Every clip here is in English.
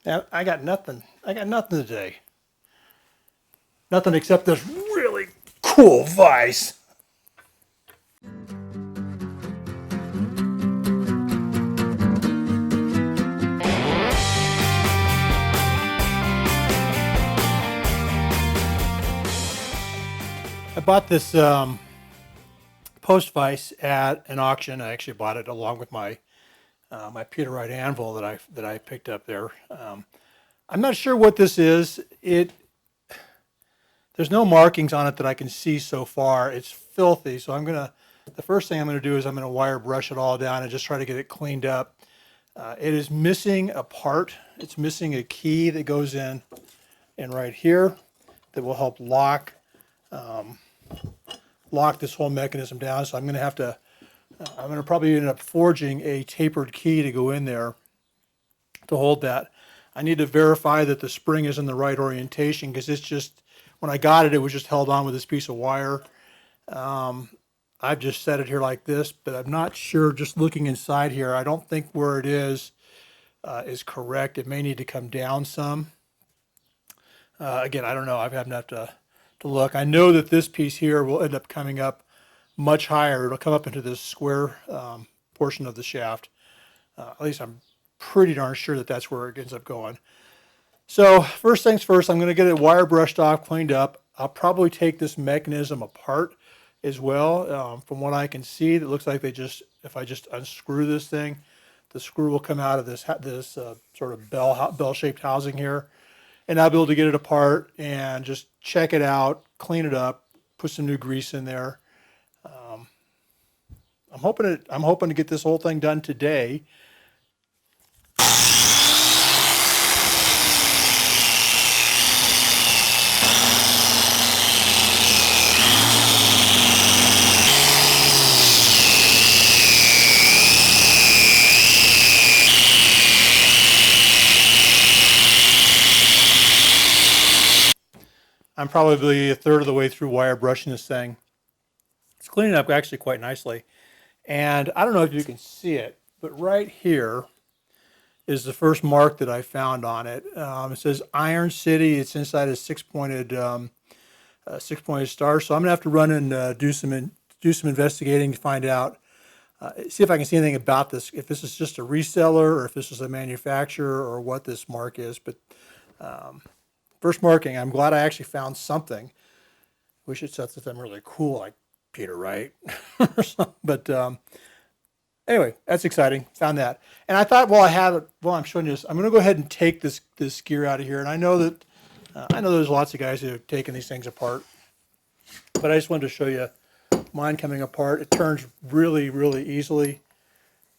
I got nothing. I got nothing today. Nothing except this really cool vise. I bought this post vise at an auction. I actually bought it along with my my Peterite anvil that I picked up there. I'm not sure what this is. There's no markings on it that I can see so far. It's filthy, so the first thing I'm gonna do is I'm gonna wire brush it all down and just try to get it cleaned up. It is missing a part. It's missing a key that goes in right here that will help lock this whole mechanism down. So I'm gonna probably end up forging a tapered key to go in there to hold that. I need to verify that the spring is in the right orientation, because it's just, when I got it, it was just held on with this piece of wire. I've just set it here like this, but I'm not sure. Just looking inside here, I don't think where it is correct. It may need to come down some. Again, I don't know. I haven't have to look. I know that this piece here will end up coming up much higher. It'll come up into this square portion of the shaft. At least I'm pretty darn sure that that's where it ends up going. So first things first, I'm going to get it wire brushed off, cleaned up. I'll probably take this mechanism apart as well. From what I can see, it looks like if I just unscrew this thing, the screw will come out of this sort of bell-shaped housing here, and I'll be able to get it apart and just check it out, clean it up, put some new grease in there. I'm hoping to get this whole thing done today. I'm probably a third of the way through wire brushing this thing. It's cleaning up actually quite nicely. And I don't know if you can see it, but right here is the first mark that I found on it. It says Iron City. It's inside a six-pointed star. So I'm gonna have to run and do some investigating to find out, see if I can see anything about this, if this is just a reseller or if this is a manufacturer or what this mark is. But first marking, I'm glad I actually found something. Wish it said something really cool like Peter Wright or something. But anyway, that's exciting. Found that. And I thought, well, I have it. Well, I'm showing you this. I'm going to go ahead and take this gear out of here. And I know that there's lots of guys who have taken these things apart, but I just wanted to show you mine coming apart. It turns really, really easily,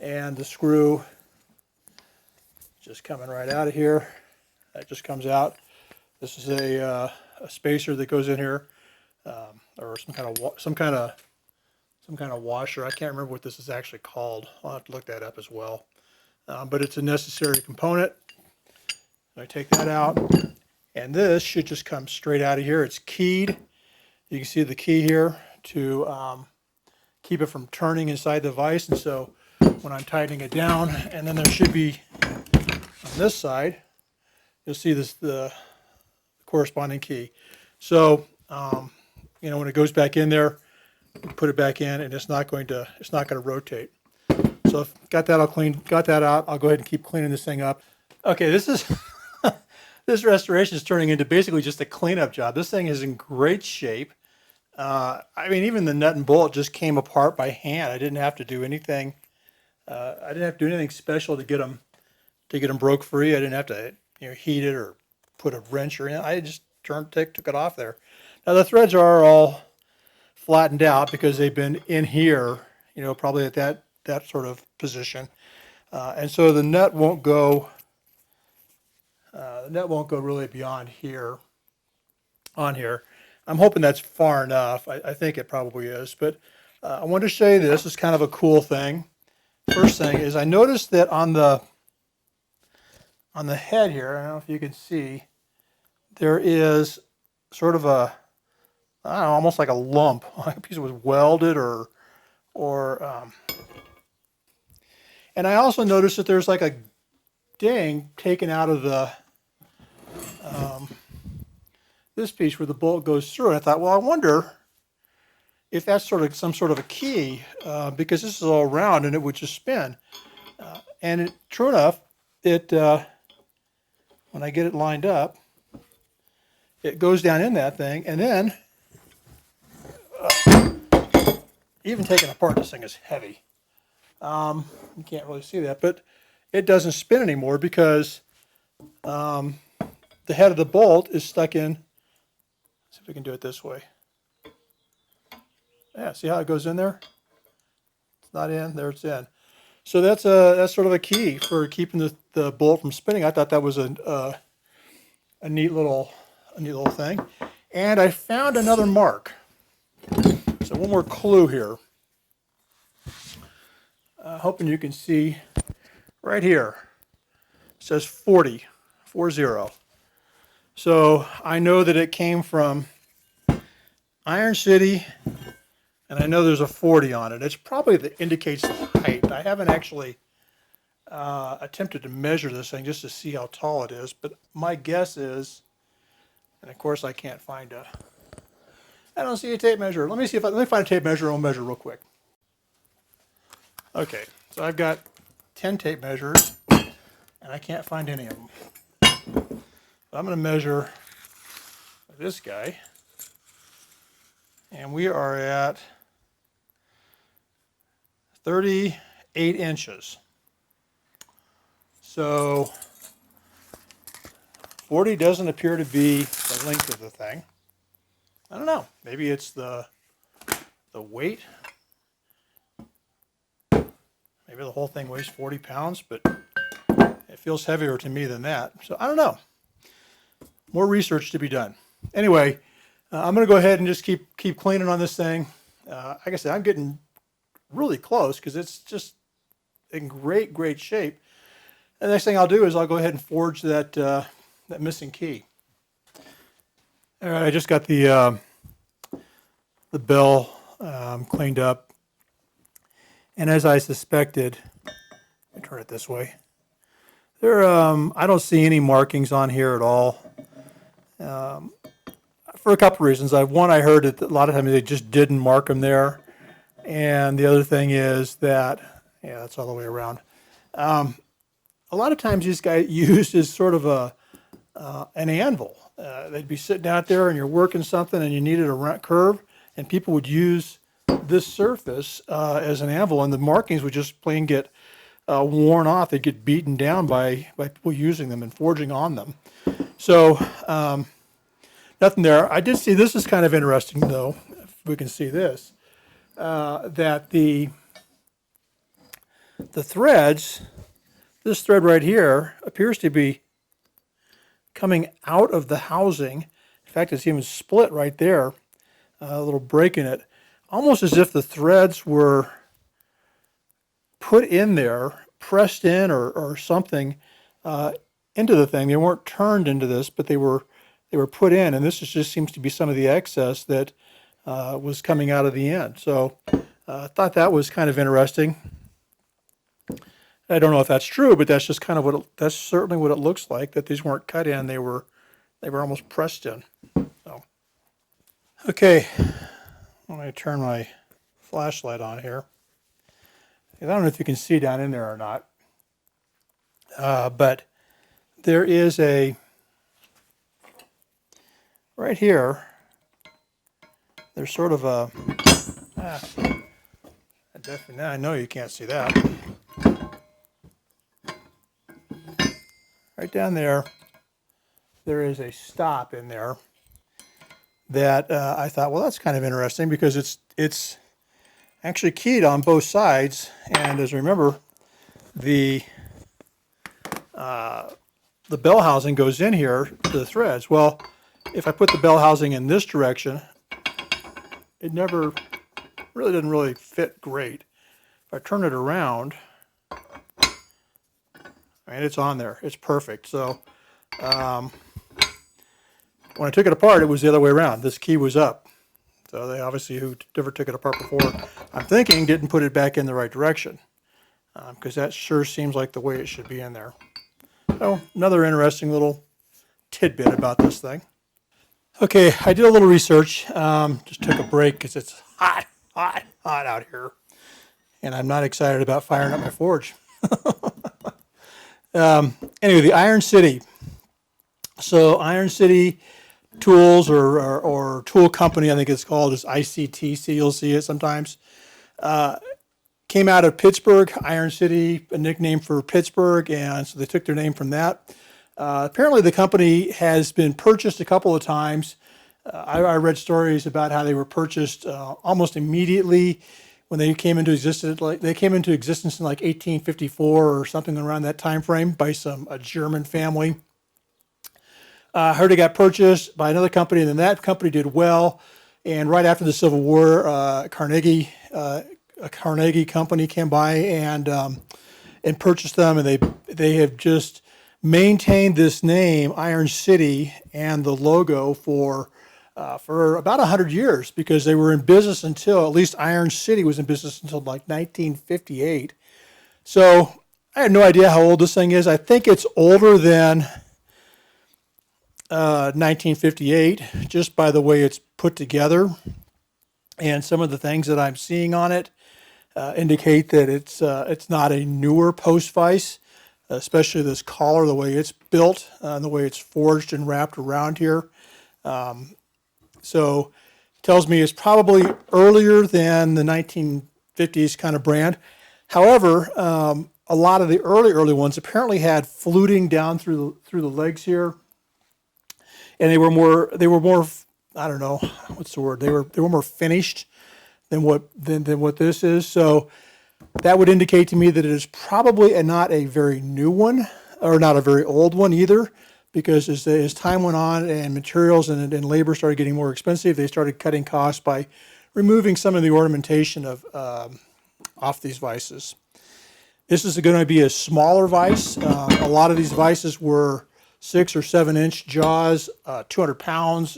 and the screw just coming right out of here. That just comes out. This is a spacer that goes in here, or some kind of washer. I can't remember what this is actually called. I'll have to look that up as well. But it's a necessary component. I take that out, and this should just come straight out of here. It's keyed. You can see the key here to keep it from turning inside the vise. And so when I'm tightening it down, and then there should be on this side, you'll see the corresponding key. So when it goes back in there, put it back in, and it's not going to rotate. So if got that out, I'll go ahead and keep cleaning this thing up. Okay, this is this restoration is turning into basically just a cleanup job. This thing is in great shape. I mean, even the nut and bolt just came apart by hand. I didn't have to do anything. I didn't have to do anything special to get them broke free. I didn't have to heat it or put a wrench or anything. I just took it off there. Now the threads are all flattened out because they've been in here, probably at that sort of position, and so the nut won't go. The nut won't go really beyond here. On here, I'm hoping that's far enough. I think it probably is, but I wanted to show you this. It's kind of a cool thing. First thing is I noticed that on the head here, I don't know if you can see, there is sort of a, I don't know, almost like a lump, like a piece was welded or and I also noticed that there's like a ding taken out of the this piece where the bolt goes through. And I thought, well, I wonder if that's sort of some sort of a key, because this is all round and it would just spin. True enough, when I get it lined up, it goes down in that thing, and then even taking apart this thing is heavy. You can't really see that, but it doesn't spin anymore because the head of the bolt is stuck in. Let's see if we can do it this way. Yeah, see how it goes in there? It's not in, there it's in. So that's sort of a key for keeping the bolt from spinning. I thought that was a neat little thing. And I found another mark. So one more clue here. Hoping you can see right here. It says 40, 40. So I know that it came from Iron City, and I know there's a 40 on it. It's probably that indicates the height. I haven't actually attempted to measure this thing just to see how tall it is, but my guess is, and of course I can't find I don't see a tape measure. Let me find a tape measure and I'll measure real quick. Okay, so I've got 10 tape measures and I can't find any of them. So I'm going to measure this guy, and we are at 38 inches. So 40 doesn't appear to be the length of the thing. I don't know. Maybe it's the weight. Maybe the whole thing weighs 40 pounds, but it feels heavier to me than that. So I don't know. More research to be done. Anyway, I'm going to go ahead and just keep cleaning on this thing. Like I said, I'm getting really close because it's just in great shape. And the next thing I'll do is I'll go ahead and forge that missing key. All right, I just got the bell cleaned up, and as I suspected, let me turn it this way. I don't see any markings on here at all. For a couple reasons. One, I heard that a lot of times they just didn't mark them there, and the other thing is that that's all the way around. A lot of times these guys used as sort of an anvil. They'd be sitting out there and you're working something and you needed a curve, and people would use this surface as an anvil, and the markings would just plain get worn off. They'd get beaten down by people using them and forging on them. So nothing there. I did see, this is kind of interesting though, if we can see this, that the threads, this thread right here appears to be coming out of the housing. In fact, it's even split right there, a little break in it, almost as if the threads were put in there, pressed in or something into the thing. They weren't turned into this, but they were put in, and this just seems to be some of the excess that was coming out of the end. So I thought that was kind of interesting. I don't know if that's true, but that's just kind of that's certainly what it looks like, that these weren't cut in, they were almost pressed in. So, okay, I'm going to turn my flashlight on here. I don't know if you can see down in there or not, but there is right here, there's sort of definitely, now I know you can't see that. Right down there, there is a stop in there that I thought, well, that's kind of interesting because it's actually keyed on both sides, and as you remember, the bell housing goes in here to the threads. Well, if I put the bell housing in this direction, it really doesn't really fit great. If I turn it around, and it's on there, it's perfect. So when I took it apart, it was the other way around. This key was up. So they obviously, who never took it apart before, I'm thinking, didn't put it back in the right direction, because that sure seems like the way it should be in there. So another interesting little tidbit about this thing. Okay, I did a little research. Just took a break because it's hot out here. And I'm not excited about firing up my forge. Anyway, the Iron City. So Iron City Tools or Tool Company, I think it's called, is ICTC. You'll see it sometimes. Came out of Pittsburgh, Iron City, a nickname for Pittsburgh, and so they took their name from that. Apparently, the company has been purchased a couple of times. I read stories about how they were purchased almost immediately when they came into existence. Like they came into existence in like 1854 or something around that time frame by a German family. I heard it got purchased by another company, and then that company did well. And right after the Civil War, a Carnegie company came by and purchased them, and they have just maintained this name, Iron City, and the logo for about 100 years, because they were in business until, at least Iron City was in business until like 1958. So I have no idea how old this thing is. I think it's older than 1958, just by the way it's put together. And some of the things that I'm seeing on it indicate that it's not a newer post vise, especially this collar, the way it's built, and the way it's forged and wrapped around here. So it tells me it's probably earlier than the 1950s kind of brand. However, a lot of the early ones apparently had fluting down through the legs here, and they were more I don't know what's the word. They were more finished than what this is. So that would indicate to me that it is probably not a very new one, or not a very old one either, because as time went on and materials and labor started getting more expensive, they started cutting costs by removing some of the ornamentation off these vises. This is going to be a smaller vise. A lot of these vises were 6 or 7 inch jaws, 200 pounds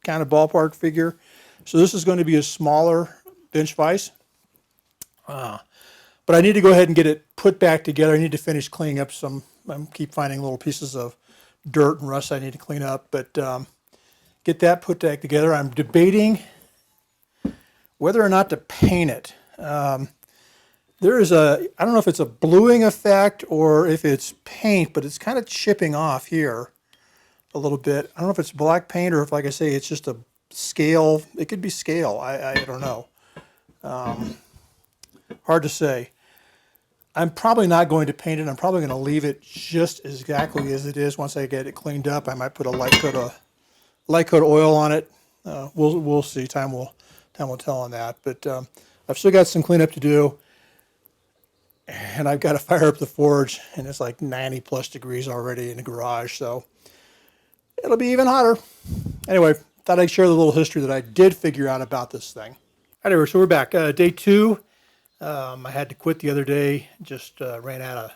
kind of ballpark figure. So this is going to be a smaller bench vise. But I need to go ahead and get it put back together. I need to finish cleaning up I keep finding little pieces of dirt and rust I need to clean up, but get that put back together. I'm debating whether or not to paint it. There is I don't know if it's a bluing effect or if it's paint, but it's kind of chipping off here a little bit. I don't know if it's black paint or if, like I say, it's just a scale. It could be scale. I don't know. Hard to say. I'm probably not going to paint it. I'm probably going to leave it just exactly as it is. Once I get it cleaned up, I might put a light coat of oil on it. We'll see. Time will tell on that. But I've still got some cleanup to do, and I've got to fire up the forge, and it's like 90 plus degrees already in the garage, so it'll be even hotter. Anyway, thought I'd share the little history that I did figure out about this thing. Anyway, so we're back. Day 2. I had to quit the other day. Just ran out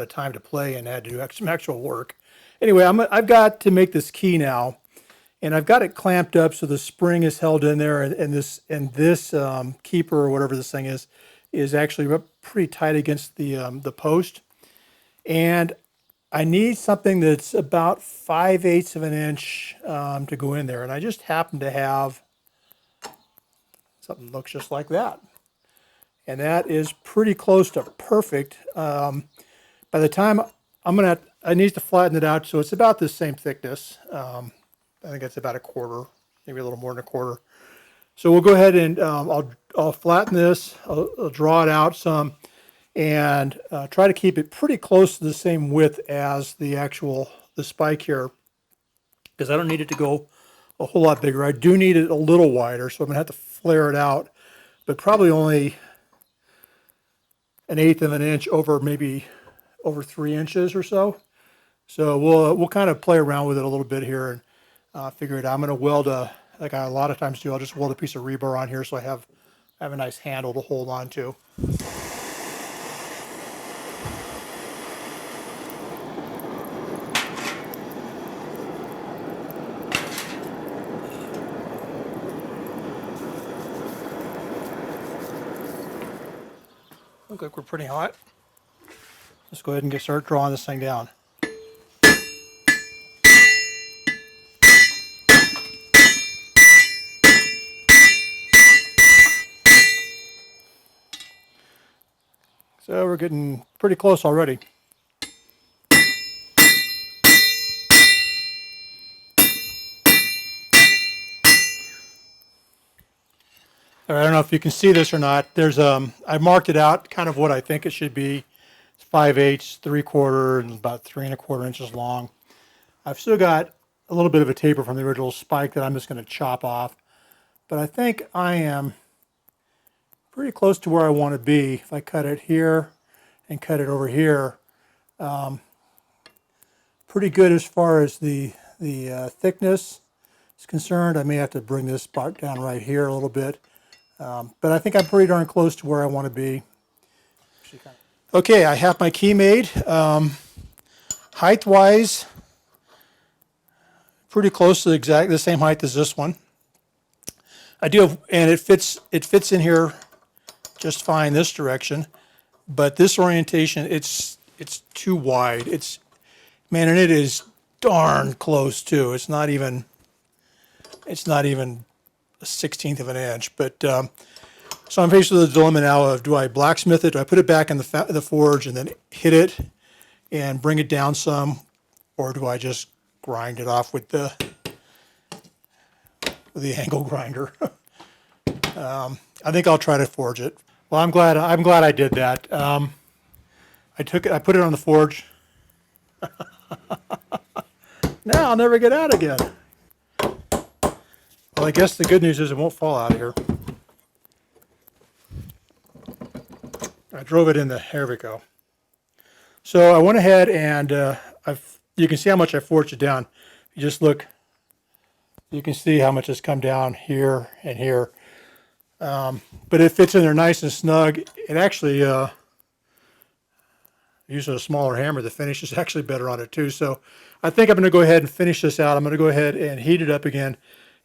of time to play and had to do some actual work. Anyway, I've got to make this key now, and I've got it clamped up so the spring is held in there, and this keeper or whatever this thing is actually pretty tight against the post. And I need something that's about 5/8 of an inch to go in there, and I just happen to have something that looks just like that. And that is pretty close to perfect. By the time I need to flatten it out so it's about the same thickness. I think it's about a quarter, maybe a little more than a quarter. So we'll go ahead and I'll flatten this. I'll draw it out some and try to keep it pretty close to the same width as the spike here, because I don't need it to go a whole lot bigger. I do need it a little wider, so I'm gonna have to flare it out, but probably only 1/8 of an inch maybe over 3 inches or so. So we'll kind of play around with it a little bit here and figure it out. I'm going to weld like I a lot of times do. I'll just weld a piece of rebar on here so I have a nice handle to hold on to. Look like we're pretty hot. Let's go ahead and start drawing this thing down. So we're getting pretty close already. I don't know if you can see this or not. There's I marked it out kind of what I think it should be. It's 5/8, 3/4, and about 3 1/4 inches long. I've still got a little bit of a taper from the original spike that I'm just going to chop off. But I think I am pretty close to where I want to be. If I cut it here and cut it over here, pretty good as far as the thickness is concerned. I may have to bring this part down right here a little bit. But I think I'm pretty darn close to where I want to be. Okay, I have my key made. Height-wise, pretty close to the same height as this one. I do have, and it fits in here just fine this direction, but this orientation, it's too wide. Man, and it is darn close too. It's not even a 1/16 of an inch. But so I'm faced with the dilemma now of, do I blacksmith it? Do I put it back in the forge and then hit it and bring it down some, or do I just grind it off with the angle grinder? I think I'll try to forge it. Well, I'm glad I did that. I put it on the forge. Now I'll never get out again. Well, I guess the good news is it won't fall out of here. I drove it in the, here we go. So I went ahead and you can see how much I forged it down. You just look, you can see how much has come down here and here. But it fits in there nice and snug. It actually, using a smaller hammer, the finish is actually better on it too. So I think I'm going to go ahead and finish this out. I'm going to go ahead and heat it up again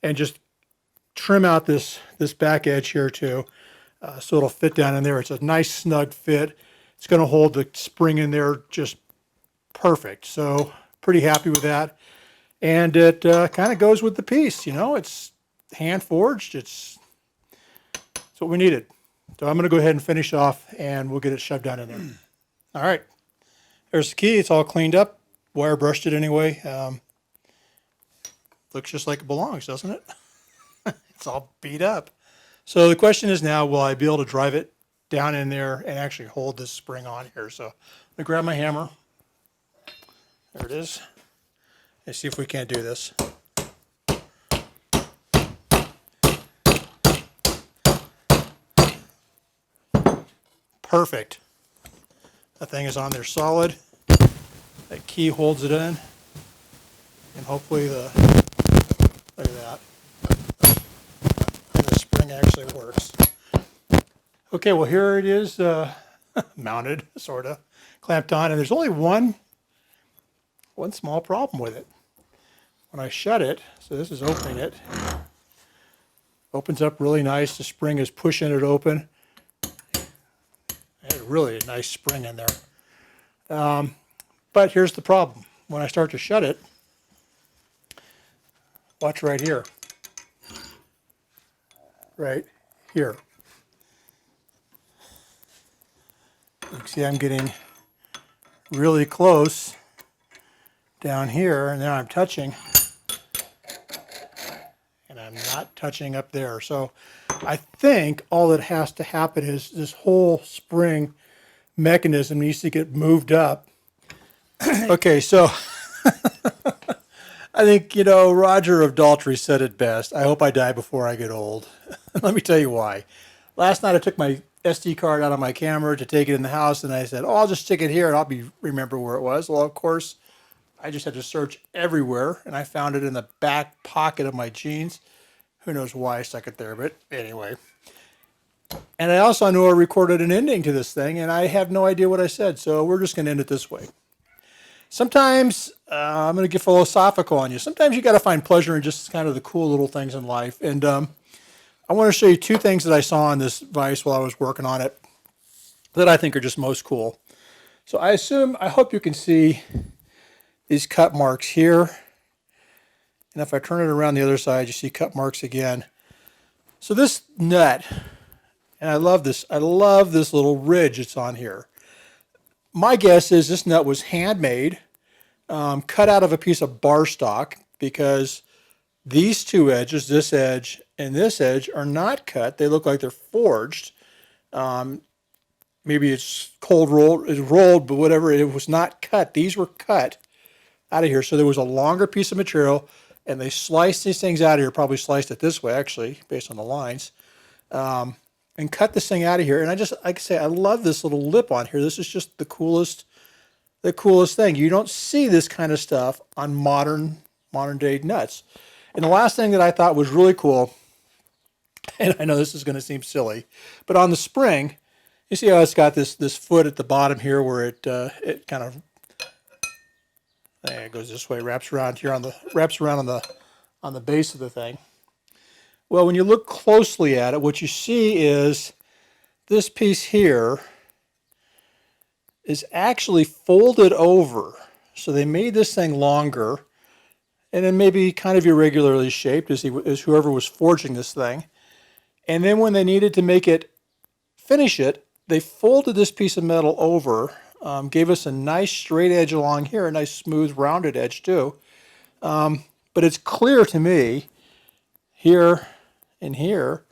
and just trim out this back edge here too, so it'll fit down in there. It's a nice snug fit. It's going to hold the spring in there just perfect. So pretty happy with that. And it kind of goes with the piece, you know. It's hand forged. It's what we needed. So I'm going to go ahead and finish off, and we'll get it shoved down in there. All right. There's the key. It's all cleaned up. Wire brushed it anyway. Looks just like it belongs, doesn't it? It's all beat up. So the question is now, will I be able to drive it down in there and actually hold this spring on here? So I'm going to grab my hammer. There it is. Let's see if we can't do this. Perfect. That thing is on there solid. That key holds it in. And hopefully look at that. And the spring actually works. Okay, well here it is, mounted, sort of, clamped on. And there's only one small problem with it. When I shut it, so this is opening it, opens up really nice. The spring is pushing it open. And really a nice spring in there. But here's the problem. When I start to shut it, watch right here. Right here. You can see I'm getting really close down here, and now I'm touching. And I'm not touching up there. So I think all that has to happen is this whole spring mechanism needs to get moved up. Okay, so I think, you know, Roger of Daltrey said it best. I hope I die before I get old. Let me tell you why. Last night I took my SD card out of my camera to take it in the house, and I said, oh, I'll just stick it here and I'll remember where it was. Well, of course, I just had to search everywhere, and I found it in the back pocket of my jeans. Who knows why I stuck it there, but anyway. And I also knew I recorded an ending to this thing, and I have no idea what I said, so we're just going to end it this way. Sometimes, I'm going to get philosophical on you. Sometimes you got to find pleasure in just kind of the cool little things in life. And I want to show you two things that I saw on this vise while I was working on it that I think are just most cool. So I hope you can see these cut marks here. And if I turn it around the other side, you see cut marks again. So this nut, and I love this little ridge it's on here. My guess is this nut was handmade, cut out of a piece of bar stock, because these two edges, this edge and this edge, are not cut. They look like they're forged. Maybe it's cold rolled, it's rolled, but whatever, it was not cut. These were cut out of here. So there was a longer piece of material, and they sliced these things out of here, probably sliced it this way, actually, based on the lines, and cut this thing out of here. And I just, like I say, I love this little lip on here. This is just the coolest thing. You don't see this kind of stuff on modern day nuts. And the last thing that I thought was really cool, and I know this is going to seem silly, but on the spring, you see how it's got this foot at the bottom here where it kind of, there it goes this way, wraps around here on the base of the thing. Well, when you look closely at it, what you see is this piece here is actually folded over. So they made this thing longer, and then maybe kind of irregularly shaped as whoever was forging this thing. And then when they needed to finish it, they folded this piece of metal over, gave us a nice straight edge along here, a nice smooth rounded edge too. But it's clear to me here and here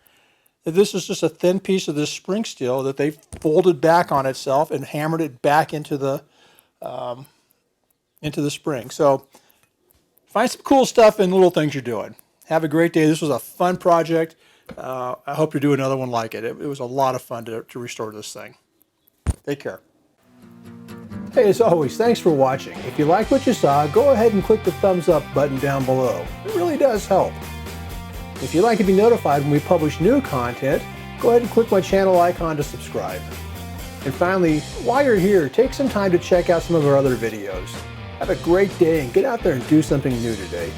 that this is just a thin piece of this spring steel that they folded back on itself and hammered it back into the spring. So find some cool stuff in little things you're doing. Have a great day. This was a fun project. I hope to do another one like it. It was a lot of fun to restore this thing. Take care. Hey, as always, thanks for watching. If you like what you saw, go ahead and click the thumbs up button down below. It really does help. If you'd like to be notified when we publish new content, go ahead and click my channel icon to subscribe. And finally, while you're here, take some time to check out some of our other videos. Have a great day and get out there and do something new today.